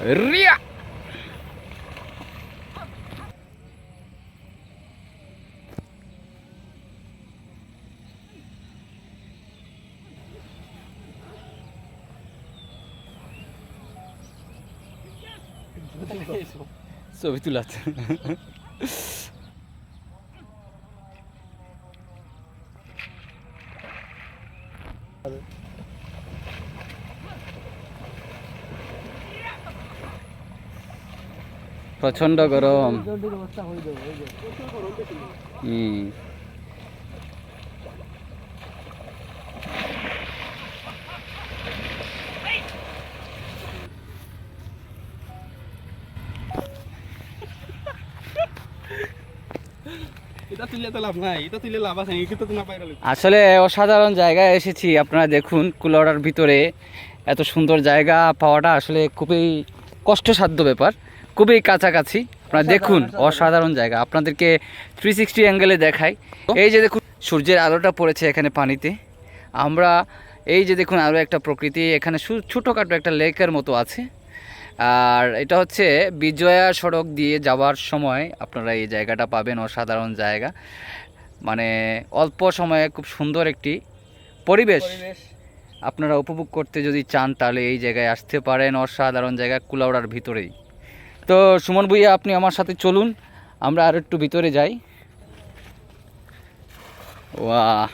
রিয়া ছবি তুলাচ্ছে। প্রচন্ড গরম। আসলে অসাধারণ জায়গায় এসেছি। আপনারা দেখুন কুলাউড়ার ভিতরে এত সুন্দর জায়গা পাওয়াটা আসলে খুবই কষ্টসাধ্য ব্যাপার, খুবই কাছাকাছি। আপনারা দেখুন অসাধারণ জায়গা, আপনাদেরকে 360 অ্যাঙ্গেলে দেখাই। এই যে দেখুন সূর্যের আলোটা পড়েছে এখানে পানিতে। আমরা এই যে দেখুন আরও একটা প্রকৃতি, এখানে ছোটোখাটো একটা লেকের মতো আছে। আর এটা হচ্ছে বিজয়া সড়ক দিয়ে যাওয়ার সময় আপনারা এই জায়গাটা পাবেন। অসাধারণ জায়গা, মানে অল্প সময়ে খুব সুন্দর একটি পরিবেশ আপনারা উপভোগ করতে যদি চান তাহলে এই জায়গায় আসতে পারেন। অসাধারণ জায়গা কুলাউড়ার ভিতরেই। তো সুমন ভুইয়া, আপনি আমার সাথে চলুন, আমরা আর একটু ভিতরে যাই। ওয়াহ,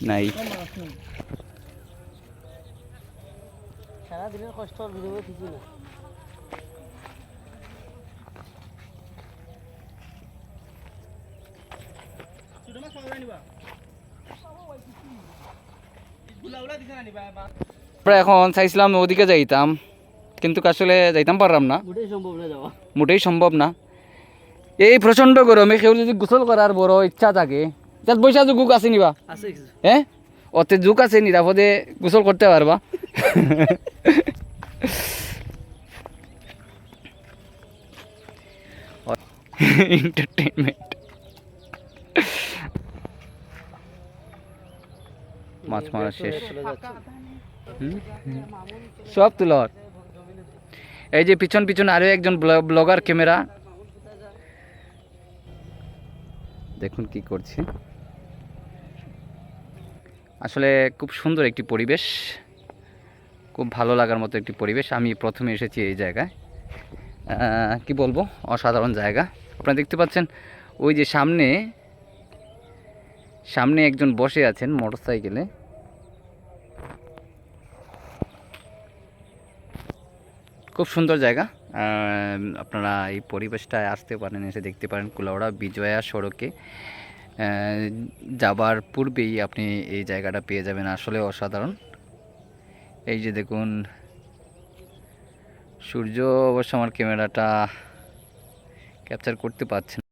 নাই সারাদিনের কষ্ট বিরোধ কিছু না। আমরা এখন চাইছিলাম ওদিকে যাইতাম, কিন্তু আসলে যাইতাম পারলাম না, মোটেই সম্ভব না। এই প্রচন্ড গরমে কেউ যদি গোসল করার বড় ইচ্ছা থাকে, তার পয়সা যুগ আছে নিবা, হ্যাঁ অতে যুগ আছে, নিরাপদে গোসল করতে পারবা। এন্টারটেইনমেন্ট। মাছ মারা শেষ, সব তুলর। এই যে পিছন পিছন আরো একজন ব্লগার ক্যামেরা, দেখুন কি করছে। আসলে খুব সুন্দর একটি পরিবেশ, খুব ভালো লাগার মতো একটি পরিবেশ। আমি প্রথমে এসেছি এই জায়গায়, কি বলবো, অসাধারণ জায়গা। আপনারা দেখতে পাচ্ছেন ওই যে সামনে সামনে একজন বসে আছেন মোটরসাইকেলে। খুব সুন্দর জায়গা। আপনারা এই পরিবেশটায় আসতে পারেন, এসে দেখতে পারেন। কুলাউড়া বিজয়া সড়কে যাবার পূর্বেই আপনি এই জায়গাটা পেয়ে যাবেন। আসলে অসাধারণ। এই যে দেখুন সূর্য, অবশ্য আমার ক্যামেরাটা ক্যাপচার করতে পারছে না।